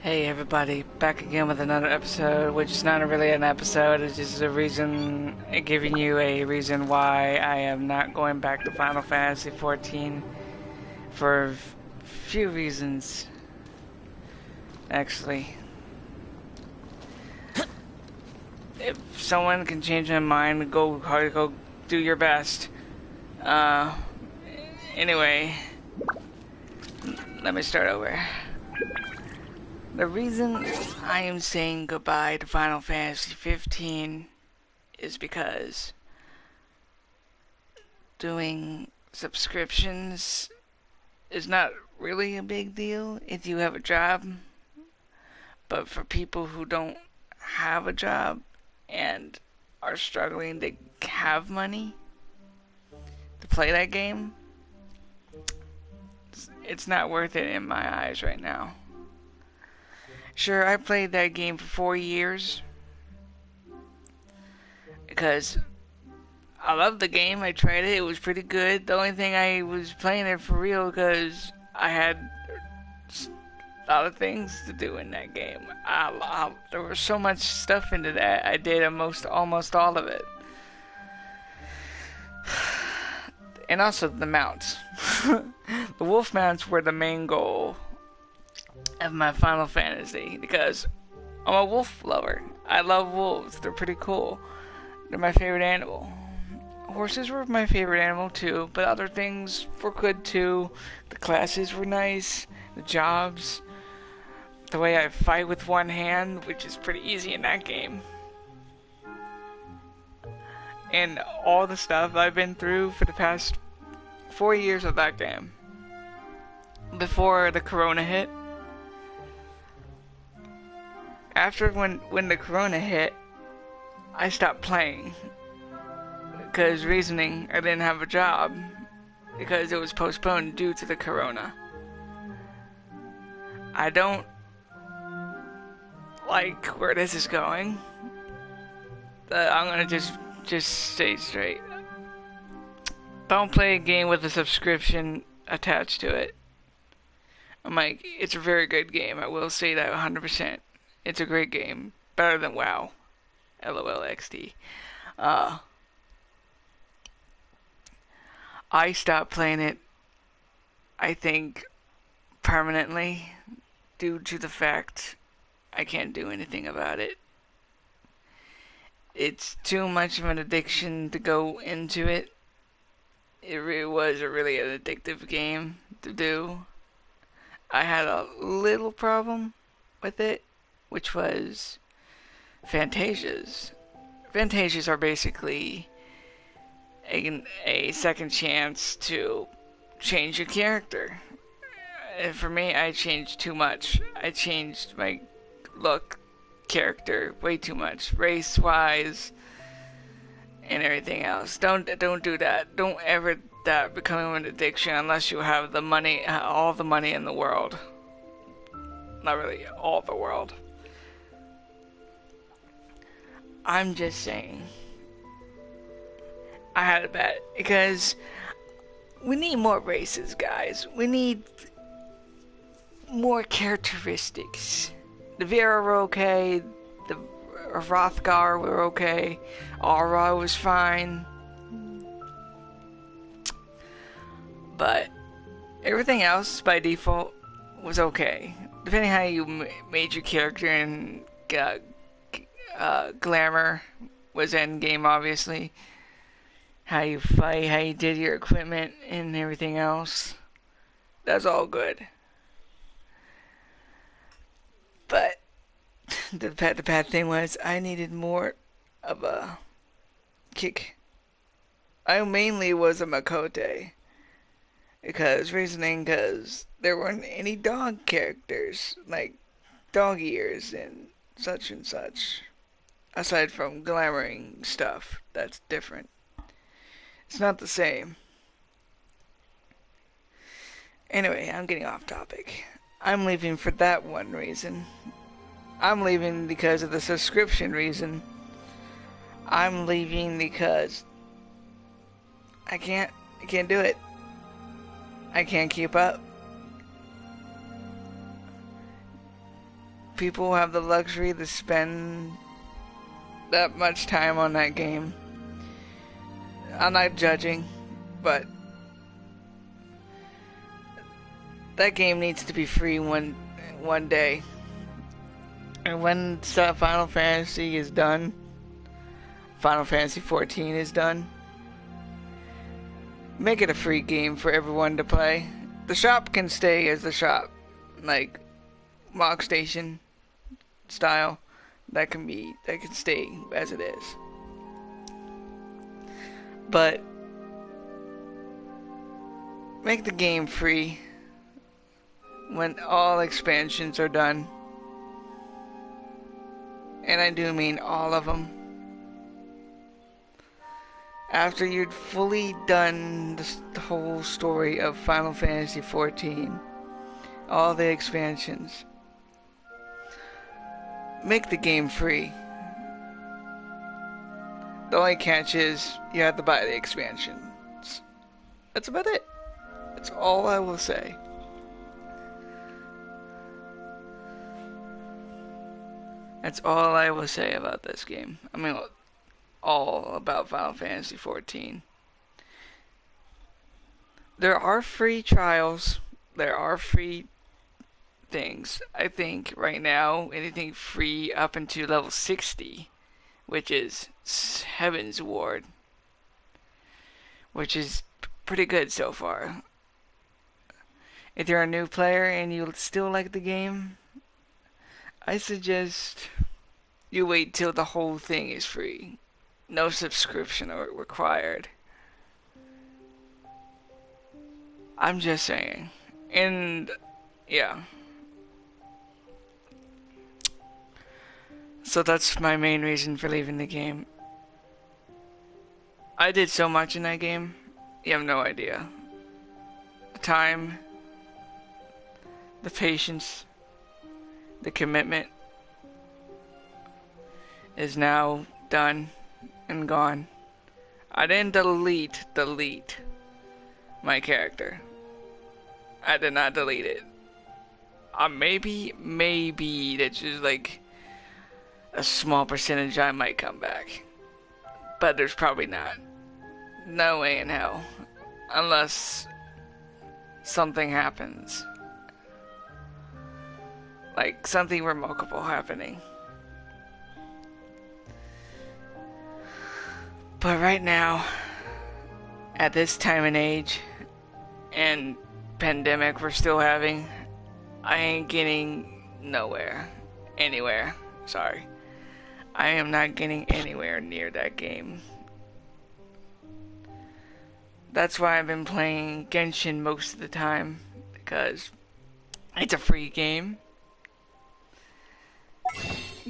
Hey everybody, back again with another episode, which is not really an episode, it's just a reason, giving you a reason why I am not going back to Final Fantasy XIV for a few reasons, actually. If someone can change my mind, go do your best. Uh, anyway, let me start over. The reason I am saying goodbye to Final Fantasy XV is because doing subscriptions is not really a big deal if you have a job, but for people who don't have a job and are struggling to have money to play that game, it's not worth it in my eyes right now. Sure, I played that game for 4 years because I loved the game. I tried it. It was pretty good. The only thing I was playing it for real because I had a lot of things to do in that game. There was so much stuff into that. I did almost all of it. And also the mounts. The wolf mounts were the main goal of my Final Fantasy because I'm a wolf lover. I love wolves. They're pretty cool. They're my favorite animal. Horses were my favorite animal too, but other things were good too. The classes were nice. The jobs. The way I fight with one hand, which is pretty easy in that game. And all the stuff I've been through for the past 4 years of that game. Before the corona hit. After when the corona hit, I stopped playing. Because reasoning, I didn't have a job. Because it was postponed due to the corona. I don't like where this is going. I'm gonna just stay straight. Don't play a game with a subscription attached to it. I'm like, it's a very good game. I will say that 100%. It's a great game. Better than WoW. LOLXD. I stopped playing it, I think, permanently, due to the fact I can't do anything about it. It's too much of an addiction to go into it. It really was really an addictive game to do. I had a little problem with it, which was Fantasias. Fantasias are basically a second chance to change your character. And for me, I changed too much. I changed my look, character way too much, race-wise, and everything else. Don't do that. Don't ever that become an addiction unless you have the money, all the money in the world. Not really all the world. I'm just saying. I had a bet because we need more races, guys. We need more characteristics. The Vera were okay. The Hrothgar were okay. Aura was fine. But everything else by default was okay. Depending how you made your character, and glamour was end game, obviously. How you fight, how you did your equipment, and everything else. That's all good. But the bad thing was I needed more of a kick. I mainly was a Makote. Because there weren't any dog characters, like dog ears and such. Aside from glamoring stuff, that's different. It's not the same. Anyway, I'm getting off topic. I'm leaving for that one reason. I'm leaving because of the subscription reason. I'm leaving because I can't do it. I can't keep up. people have the luxury to spend that much time on that game. I'm not judging, but that game needs to be free one day. And when Final Fantasy is done, Final Fantasy XIV is done, make it a free game for everyone to play. The shop can stay as the shop, like Mog Station style. That can stay as it is. But make the game free when all expansions are done. And I do mean all of them. After you'd fully done the whole story of Final Fantasy XIV, all the expansions, make the game free. The only catch is you have to buy the expansions. That's about it. That's all I will say. That's all I will say about this game. I mean, all about Final Fantasy XIV. There are free trials. There are free things. I think right now, anything free up into level 60, which is Heaven's Ward, which is pretty good so far. If you're a new player and you still like the game, I suggest you wait till the whole thing is free. No subscription required. I'm just saying. And yeah. So that's my main reason for leaving the game. I did so much in that game, you have no idea. The time, the patience, the commitment is now done and gone. I didn't delete my character. I did not delete it. Maybe that's just like a small percentage I might come back. But there's probably not. No way in hell. Unless something happens. Like something remarkable happening. But right now, at this time and age, and pandemic we're still having, I ain't getting anywhere. Sorry. I am not getting anywhere near that game. That's why I've been playing Genshin most of the time, because it's a free game.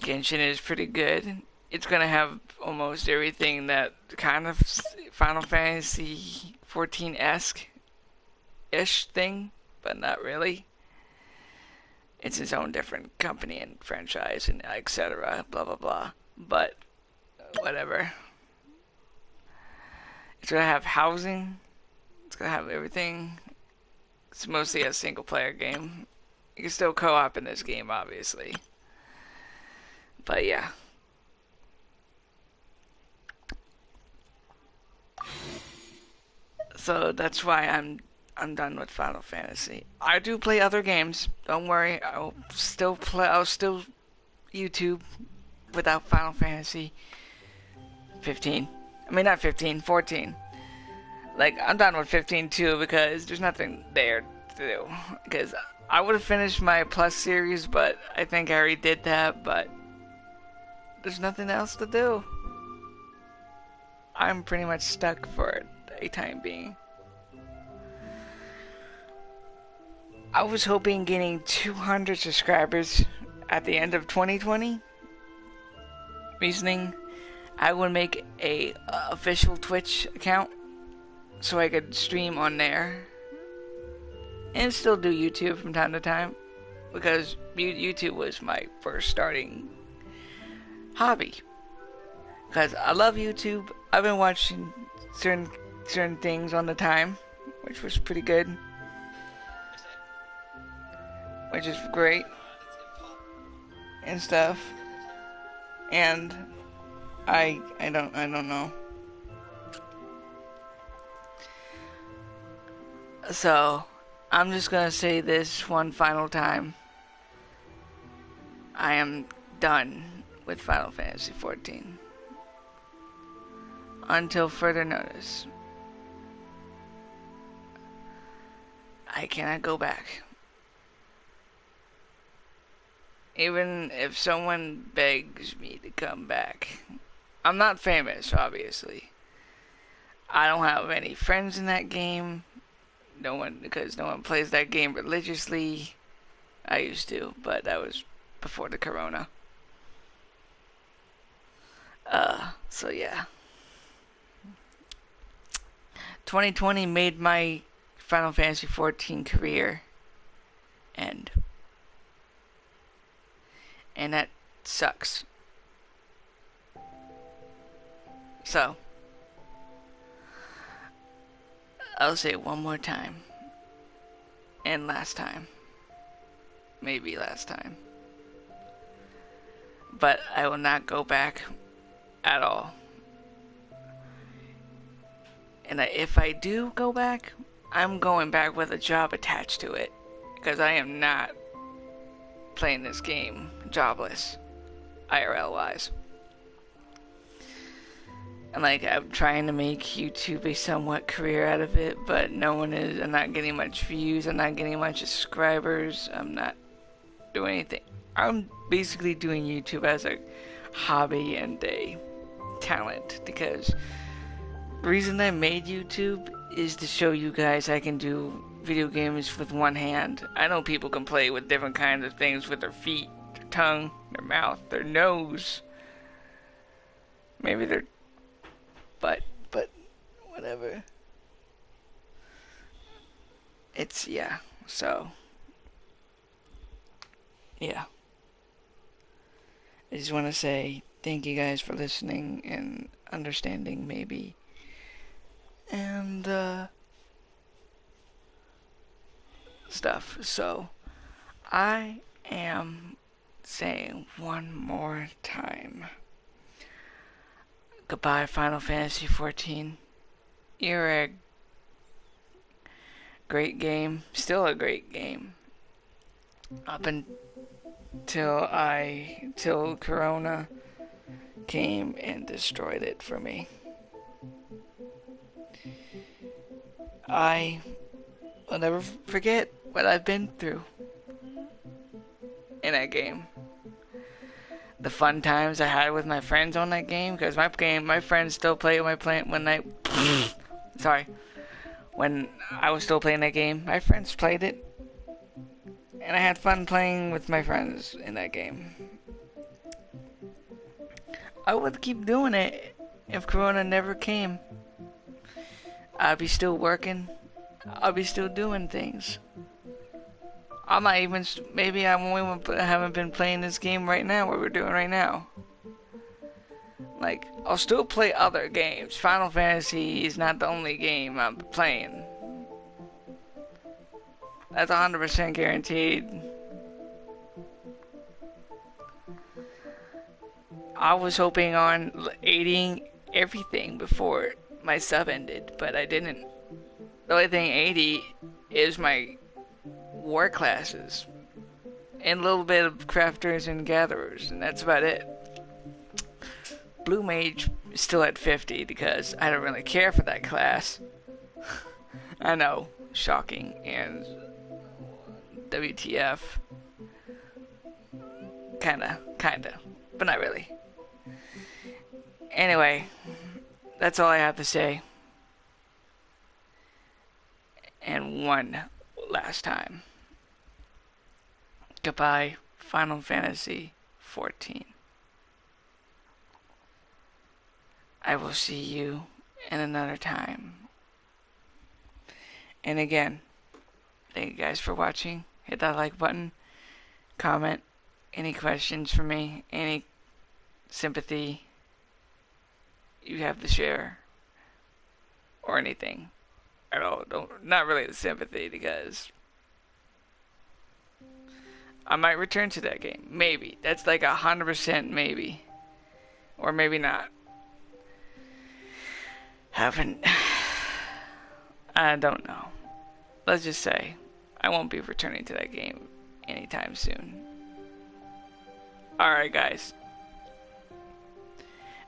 Genshin is pretty good. It's gonna have almost everything that kind of Final Fantasy XIV-esque-ish thing, but not really. It's its own different company and franchise and etc. Blah blah blah. But whatever. It's gonna have housing. It's gonna have everything. It's mostly a single player game. You can still co-op in this game, obviously. But yeah. So that's why I'm done with Final Fantasy. I do play other games. Don't worry. I'll still YouTube without Final Fantasy 15. I mean, not 15, 14. Like, I'm done with 15 too because there's nothing there to do. Because I would have finished my Plus series, but I think I already did that, but there's nothing else to do. I'm pretty much stuck for a time being. I was hoping getting 200 subscribers at the end of 2020. Reasoning, I would make a official Twitch account so I could stream on there and still do YouTube from time to time, because YouTube was my first starting hobby. Because I love YouTube. I've been watching certain things on the time, which was pretty good, which is great. and stuff. And I don't know. So, I'm just gonna say this one final time. I am done with Final Fantasy XIV. Until further notice. I cannot go back. Even if someone begs me to come back. I'm not famous, obviously. I don't have any friends in that game. Because no one plays that game religiously. I used to, but that was before the corona. So yeah. 2020 made my Final Fantasy XIV career end. And that sucks. So, I'll say it one more time. And last time. Maybe last time. But I will not go back at all. And if I do go back, I'm going back with a job attached to it. Because I am not playing this game jobless. IRL wise. And like, I'm trying to make YouTube a somewhat career out of it, but no one is. I'm not getting much views. I'm not getting much subscribers. I'm not doing anything. I'm basically doing YouTube as a hobby and a talent, because the reason I made YouTube is to show you guys I can do video games with one hand. I know people can play with different kinds of things with their feet, their tongue, their mouth, their nose, maybe their butt, but whatever. It's, yeah, so, yeah. I just want to say thank you guys for listening and understanding, maybe. And, stuff. So, I am saying one more time. Goodbye, Final Fantasy XIV. You're a great game. Still a great game. Up until till Corona came and destroyed it for me. I will never forget what I've been through in that game. The fun times I had with my friends on that game, because my friends still play it when I was still playing that game. My friends played it, and I had fun playing with my friends in that game. I would keep doing it if Corona never came. I'd be still working. I'll be still doing things. I might even, maybe I haven't been playing this game right now, what we're doing right now. Like, I'll still play other games. Final Fantasy is not the only game I'm playing. That's 100% guaranteed. I was hoping on 80 everything before my sub ended, but I didn't. The only thing 80 is my war classes and a little bit of crafters and gatherers, and that's about it. Blue Mage is still at 50 because I don't really care for that class. I know, shocking, and WTF. Kinda, but not really. Anyway, that's all I have to say. And one last time. Goodbye, Final Fantasy XIV. I will see you in another time. And again, thank you guys for watching. Hit that like button. Comment. Any questions for me. Any sympathy you have to share. Or anything. Not really the sympathy, because I might return to that game. Maybe. That's like 100% maybe. Or maybe not. Haven't. I don't know. Let's just say I won't be returning to that game anytime soon. Alright, guys.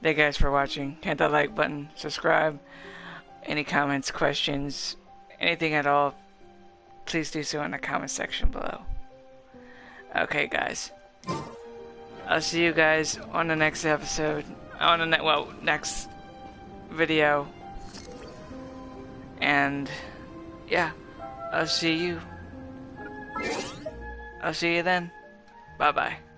Thank you guys for watching. Hit that like button, subscribe. Any comments, questions, anything at all, please do so in the comment section below. Okay, guys. I'll see you guys on the next episode. On the next video. And yeah, I'll see you then. Bye bye.